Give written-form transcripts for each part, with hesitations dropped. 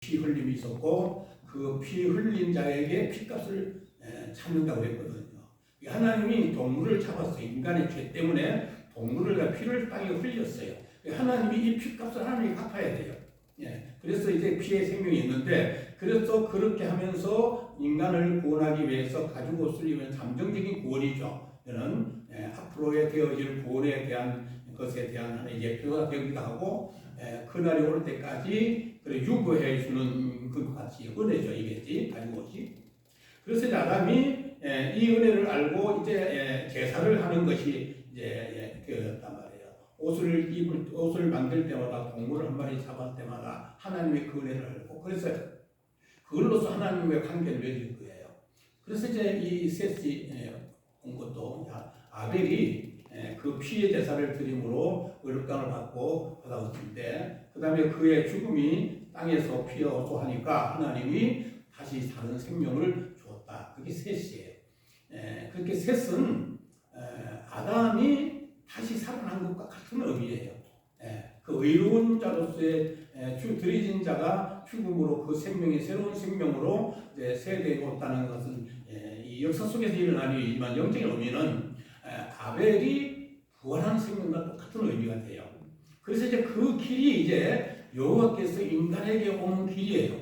피 흘림이 있었고 그 피 흘린 자에게 피값을 찾는다고 했거든요. 하나님이 동물을 잡았어요. 인간의 죄 때문에 동물을 피를 땅에 흘렸어요. 하나님이 이 피값을 하나님이 갚아야 돼요. 그래서 이제 피의 생명이 있는데, 그래서 그렇게 하면서 인간을 구원하기 위해서 가지고 쓸리면 감정적인 구원이죠. 이는 앞으로의 되어질 구원에 대한 것에 대한 하나의 예표가 되기도 하고, 그날이 올 때까지 유보해 주는 것 같이 은혜죠. 이겠지 가지고 오지. 그래서 이제 아담이 이 은혜를 알고 이제 제사를 하는 것이 이제 되었단 말이에요. 옷을 만들 때마다 동물을 한 마리 잡을 때마다 하나님의 그 은혜를 알고, 그래서 그걸로서 하나님의 관계를 맺을 거예요. 그래서 이제 이 셋이 온 것도 아벨이 그 피의 제사를 드림으로 의롭다함을 받고 받아왔는데, 그 다음에 그의 죽음이 땅에서 피어서 하니까 하나님이 다시 다른 생명을 주었다. 그게 셋이에요. 그렇게 셋은 아담이 다시 살아난 것과 같은 의미예요. 그 의로운 자로서의 드려진 자가 죽음으로 그 생명이 새로운 생명으로 세대되었다는 것은 이 역사 속에서 일어난 일이지만, 영적인 의미는 아벨이 부활한 생명과 똑같은 의미가 돼요. 그래서 이제 그 길이 이제 여호와께서 인간에게 오는 길이에요.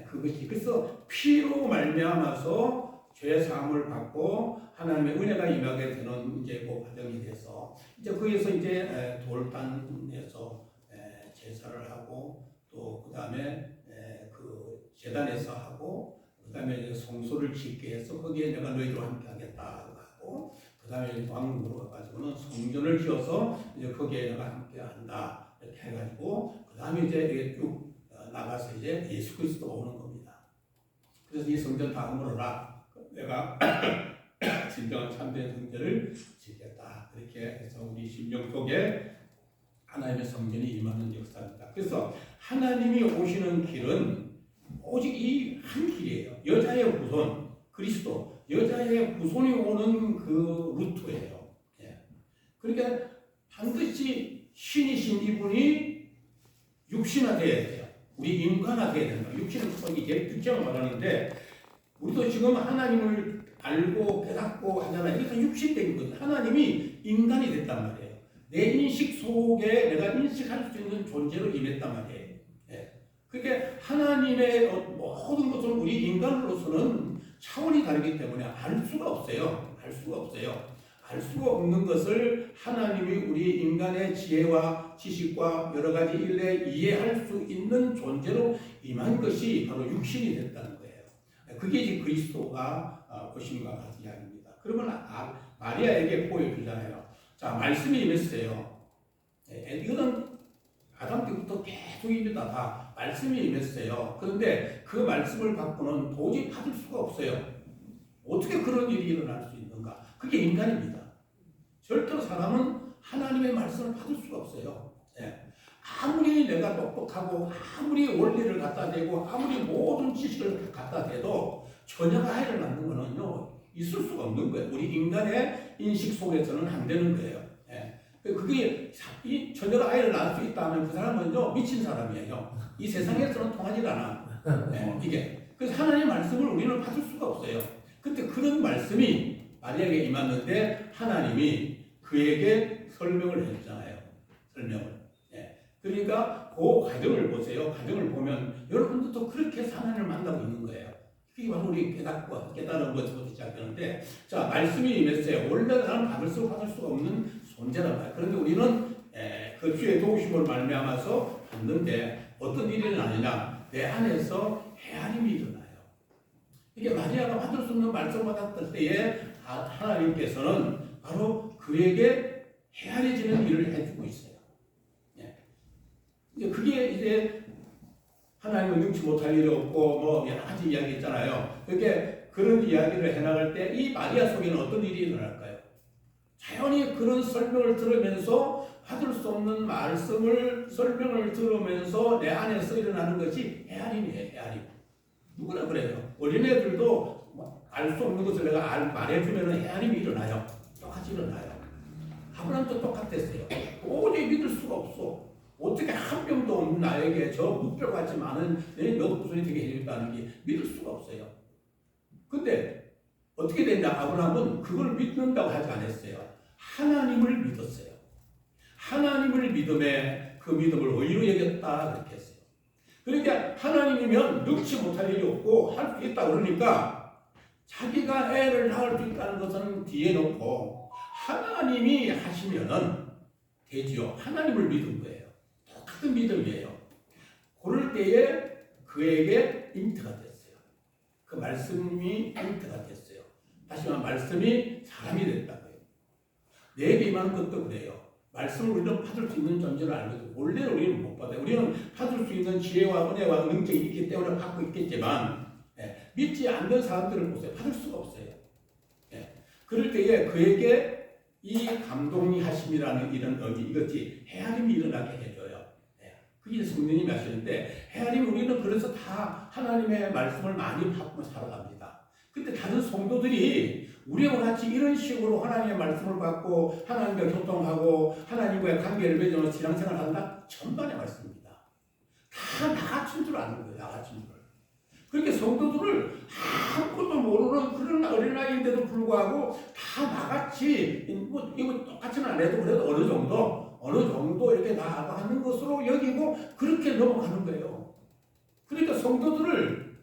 그것이 그래서 피로 말미암아서 죄 사함을 받고 하나님의 은혜가 임하게 되는 이제 그 과정이 돼서, 이제 거기서 이제 돌단에서 제사를 하고, 또 그 다음에 그 제단에서 하고, 그 다음에 성소를 짓게 해서 거기에 내가 너희들과 함께 하겠다 하고, 그 다음에 왕궁으로 가가지고는 성전을 지어서 이제 거기에 내가 함께 한다 이렇게 해가지고, 그 다음에 이제 쭉 나가서 이제 예수 그리스도가 오는 겁니다. 그래서 이 성전 다음으로라 내가 진정한 참된 성전을 짓겠다. 그렇게 해서 우리 심령 속에 하나님의 성전이 임하는 역사입니다. 그래서 하나님이 오시는 길은 오직 이 한 길이에요. 여자의 후손, 그리스도, 여자의 후손이 오는 그 루트예요. 그러니까 반드시 신이신 이분이 육신화되어야 돼요. 우리 인간화되어야 된다. 육신은 이게 특정을 말하는데, 우리도 지금 하나님을 알고 깨닫고 하잖아요. 이게 다 육신된 거거든요. 하나님이 인간이 됐단 말이에요. 내 인식 속에 내가 인식할 수 있는 존재로 임했단 말이에요. 그러니까 하나님의 모든 것을 우리 인간으로서는 차원이 다르기 때문에 알 수가 없어요. 알 수가 없어요. 알 수가 없는 것을 하나님이 우리 인간의 지혜와 지식과 여러 가지 일에 이해할 수 있는 존재로 임한 것이 바로 육신이 됐다는 거예요. 그게 이제 그리스도가 오심과 같은 이야기입니다. 그러면 마리아에게 보여주잖아요. 자, 말씀이 임했어요. 이거는 아담 때부터 계속 입니다. 다 말씀이 임했어요. 그런데 그 말씀을 갖고는 도저히 받을 수가 없어요. 어떻게 그런 일이 일어날 수 있는가? 그게 인간입니다. 절대로 사람은 하나님의 말씀을 받을 수가 없어요. 아무리 내가 똑똑하고 아무리 원리를 갖다 대고 아무리 모든 지식을 갖다 대도 처녀가 아이를 낳는 거는요 있을 수가 없는 거예요. 우리 인간의 인식 속에서는 안 되는 거예요. 그게 이 처녀가 아이를 낳을 수 있다면 그 사람은요 미친 사람이에요. 이 세상에서는 통하지 않아. 이게 그래서 하나님의 말씀을 우리는 받을 수가 없어요. 근데 그런 말씀이 마리아에게 임했는데 하나님이 그에게 설명을 해주잖아요. 설명을. 그러니까 그 과정을 보세요. 과정을 보면 여러분들도 그렇게 하나님을 만나고 있는 거예요. 그게 바로 우리 깨달은 것부터 시작되는데, 자, 말씀이 임했어요. 원래 나는 받을 수가 없는 존재란 말이에요. 그런데 우리는 그 주의 도우심을 말미암아서 받는데 어떤 일이 일어나느냐? 내 안에서 헤아림이 일어나요. 이게 마리아가 받을 수 없는 말씀을 받았을 때에 하나님께서는 바로 그에게 헤아려지는 일을 해주고 있어요. 이제 그게 이제 하나님은 능치 못할 일이 없고 뭐 여러 가지 이야기 있잖아요. 그렇게 그런 이야기를 해나갈 때 이 마리아 속에는 어떤 일이 일어날까요? 자연히 그런 설명을 들으면서 받을 수 없는 설명을 들으면서 내 안에서 일어나는 것이 헤아림이에요. 헤아림. 누구나 그래요. 어린애들도 알 수 없는 것을 내가 말해주면 헤아림이 일어나요. 똑같이 일어나요. 아브라함도 똑같았어요. 도저히 믿을 수가 없어. 어떻게 한 명도 없는 나에게 저 묵별같이 많은 내 후손이 되게 해주겠다는 게 믿을 수가 없어요. 근데 어떻게 됐냐? 아브라함은 그걸 믿는다고 하지 않았어요. 하나님을 믿었어요. 하나님을 믿음에 그 믿음을 의로 여겼다 그렇게 했어요. 그러니까 하나님이면 능치 못할 일이 없고 할 수 있다 그러니까 자기가 애를 낳을 수 있다는 것은 뒤에 놓고 하나님이 하시면은 되지요. 하나님을 믿은 거예요. 똑같은 믿음이에요. 그럴 때에 그에게 잉태가 됐어요. 그 말씀이 잉태가 됐어요. 다시 말하면 말씀이 사람이 됐다고요. 내게 임하는 것도 그래요. 말씀을 우리는 받을 수 있는 존재를 알거든. 원래는 우리는 못 받아요. 우리는 받을 수 있는 지혜와 은혜와 능력이 있기 때문에 받고 있겠지만 믿지 않는 사람들을 보세요. 받을 수가 없어요. 그럴 때에 그에게 이 감동이 하심이라는 이런 의미, 이것이 헤아림이 일어나게 해줘요. 그게 성령님이 하시는데 헤아림 우리는 그래서 다 하나님의 말씀을 많이 받고 살아갑니다. 근데 다른 성도들이 우리와 같이 이런 식으로 하나님의 말씀을 받고 하나님과 교통하고 하나님과의 관계를 맺으며 신앙생활을 한다? 천만의 말씀입니다. 다 나같은 줄 아는 거예요. 나같은 줄. 그렇게 성도들을 아무것도 모르는 그런 어린아이인데도 불구하고 다 나같이 이거 똑같이는 안 해도 그래도 어느 정도 이렇게 나아가는 것으로 여기고 그렇게 넘어가는 거예요. 그러니까 성도들을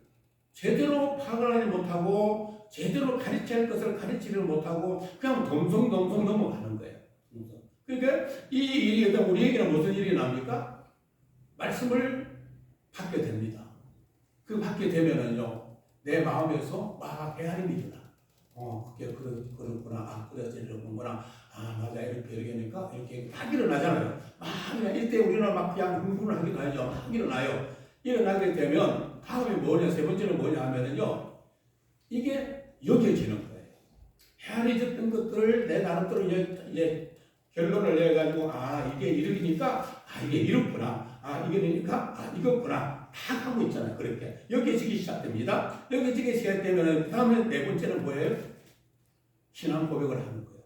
제대로 파악하지 못하고 제대로 가르쳐야 할 것을 가르치지를 못하고 그냥 덤성덤성 넘어가는 거예요. 그러니까 이 일이 우리에게는 무슨 일이 납니까? 말씀을 받게 됩니다. 그 받게 되면은요, 내 마음에서 막 헤아림이 일어나. 그게 그렇구나. 아, 그래서 이러는구나. 아, 맞아. 이렇게 하니까 이렇게 막 일어나잖아요. 막 그냥 이때 우리는 막 그냥 흥분을 하기도 하죠. 막 일어나요. 일어나게 되면 다음에 뭐냐, 세 번째는 뭐냐 하면은요, 이게 여겨지는 거예요. 헤아려졌던 것들을 내 나름대로 이제 결론을 내가지고, 아, 이게 이러니까, 아, 이게 이렇구나. 아, 이게 되니까, 아, 이거구나. 다 하고 있잖아요. 그렇게. 여겨지기 시작됩니다. 여겨지기 시작되면, 그 다음에 네 번째는 뭐예요? 신앙 고백을 하는 거예요.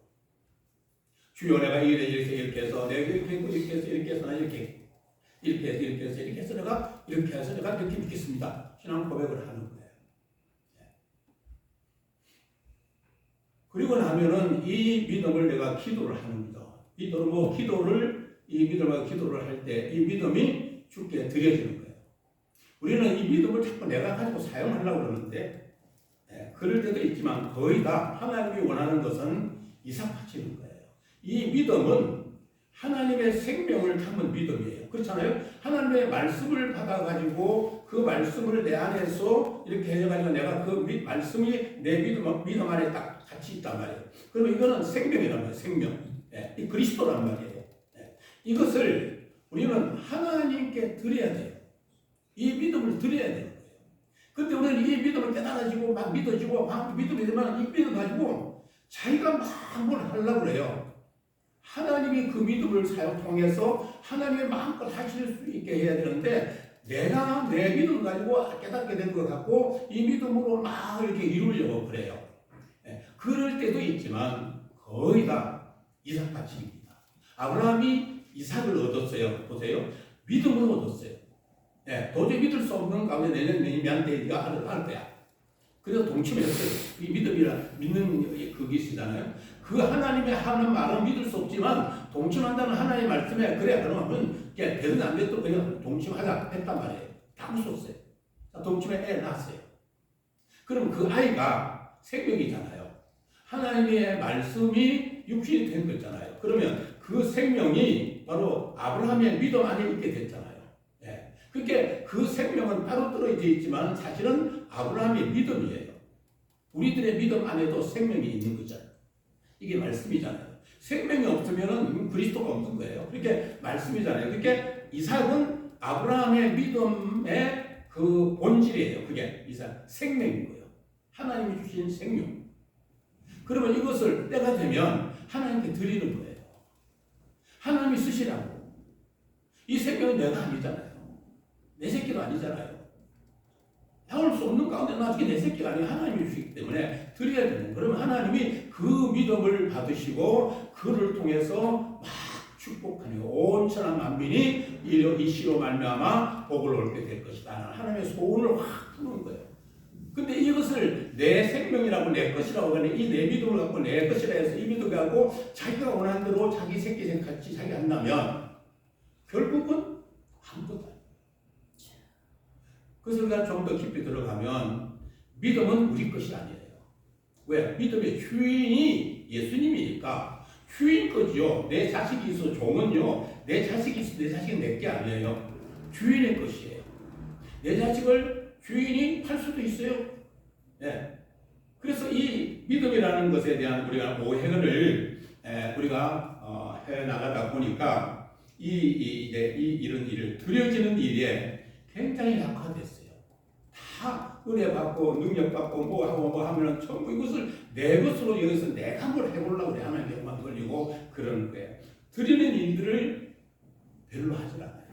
주여 내가 이렇게 해서, 내가 이렇게 해서, 나 이렇게 해서 내가 이렇게 믿겠습니다. 신앙 고백을 하는 거예요. 그리고 나면은 이 믿음을 내가 기도를 합니다. 이 믿음과 기도를 할 때 이 믿음이 주께 드려지는 거예요. 우리는 이 믿음을 자꾸 내가 가지고 사용하려고 그러는데, 그럴 때도 있지만 거의 다 하나님이 원하는 것은 이삭 바치는 거예요. 이 믿음은 하나님의 생명을 담은 믿음이에요. 그렇잖아요? 하나님의 말씀을 받아가지고 그 말씀을 내 안에서 이렇게 해가지고 내가 그 말씀이 내 믿음 안에 딱 같이 있단 말이에요. 그러면 이거는 생명이란 말이에요. 생명. 이 그리스도란 말이에요. 이것을 우리는 하나님께 드려야 돼요. 이 믿음을 드려야 되는 거예요. 근데 우리는 이 믿음을 깨달아지고 막 믿어지고 막 믿음이 되면 이 믿음 가지고 자기가 막 뭘 하려고 그래요. 하나님이 그 믿음을 통해서 하나님의 마음껏 하실 수 있게 해야 되는데 내가 내 믿음 가지고 깨닫게 된 것 같고 이 믿음으로 막 이렇게 이루려고 그래요. 그럴 때도 있지만 거의 다 이삭 바치기입니다. 아브라함이 이삭을 얻었어요. 보세요. 믿음으로 얻었어요. 도저히 믿을 수 없는 가운데 내년에 네가 아들 낳을 거야. 그래서 동침했어요. 이 믿는 그것이잖아요. 그 하나님의 하는 말은 믿을 수 없지만 동침한다는 하나님의 말씀에 그래 그러면 되든 안 되든 그냥 동침하자 했단 말이에요. 다 웃었어요. 동침에 애 낳았어요. 그럼 그 아이가 생명이잖아요. 하나님의 말씀이 육신이 된 거잖아요. 그러면 그 생명이 바로 아브라함의 믿음 안에 있게 됐잖아요. 그러니까 그 생명은 따로 떨어져 있지만 사실은 아브라함의 믿음이에요. 우리들의 믿음 안에도 생명이 있는 거잖아요. 이게 말씀이잖아요. 생명이 없으면 그리스도가 없는 거예요. 그러니까 말씀이잖아요. 그러니까 이삭은 아브라함의 믿음의 그 본질이에요. 그게 이삭 생명인 거예요. 하나님이 주신 생명. 그러면 이것을 때가 되면 하나님께 드리는 거예요. 하나님이 쓰시라고. 이 생명은 내가 아니잖아요. 내 새끼도 아니잖아요. 나올 수 없는 가운데 나중에 내 새끼가 아니고 하나님이 주시기 때문에 드려야 되는 거예요. 그러면 하나님이 그 믿음을 받으시고 그를 통해서 막 축복하니 온 천하 만민이 이 시로 말미암아 복을 얻게 될 것이다. 하나님의 소원을 확 푸는 거예요. 근데 이것을 내 생명이라고 내 것이라고 하는 이 내 믿음을 갖고 내 것이라 해서 이 믿음을 갖고 자기가 원하는 대로 자기 새끼 생각같이 자기 한다면 결국은 아무것도 아니에요. 그래서 우리가 좀 더 깊이 들어가면 믿음은 우리 것이 아니에요. 왜? 믿음의 주인이 예수님이니까 주인 거지요. 내 자식이 있어 종은요. 내 자식이 있어 내 자식은 내 게 아니에요. 주인의 것이에요. 내 자식을 주인이 팔 수도 있어요. 네. 그래서 이 믿음이라는 것에 대한 우리가 오해를 우리가 해 나가다 보니까 이런 일을 드려지는 일에 굉장히 약화됐어요. 다 은혜 받고 능력 받고 뭐 하고 뭐 하면은 전부 이것을 내 것으로 여기서 내가 뭘 해보려고 그래. 하나님께만 돌리고 그러는 거예요. 드리는 일들을 별로 하질 않아요.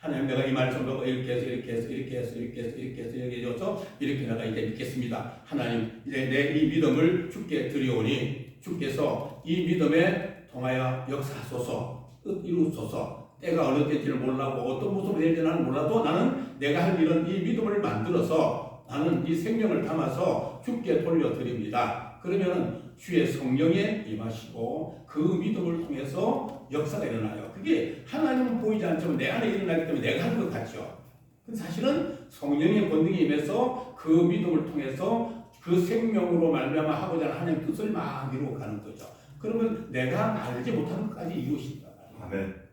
하나님 내가 이 말씀 듣고 이렇게 해서 이렇게 해서 이렇게 해서 이렇게 해서 이렇게 해서 이렇게 해서 이렇게 내가 이제 믿겠습니다. 하나님 이제 내 이 믿음을 주께 드리오니 주께서 이 믿음에 통하여 역사하소서 이루소서. 때가 어느 때인지를 몰라고 어떤 모습이 될지 나는 몰라도 나는 내가 할 일은 이 믿음을 만들어서 나는 이 생명을 담아서 주께 돌려드립니다. 그러면은 주의 성령에 임하시고 그 믿음을 통해서 역사가 일어나요. 그게 하나님은 보이지 않지만 내 안에 일어나기 때문에 내가 하는 것 같죠. 근데 사실은 성령의 권능이 임해서 그 믿음을 통해서 그 생명으로 말미암아 하고자 하는 하나님의 뜻을 막 이루어 가는 거죠. 그러면 내가 알지 못하는 것까지 이루신다. 아멘.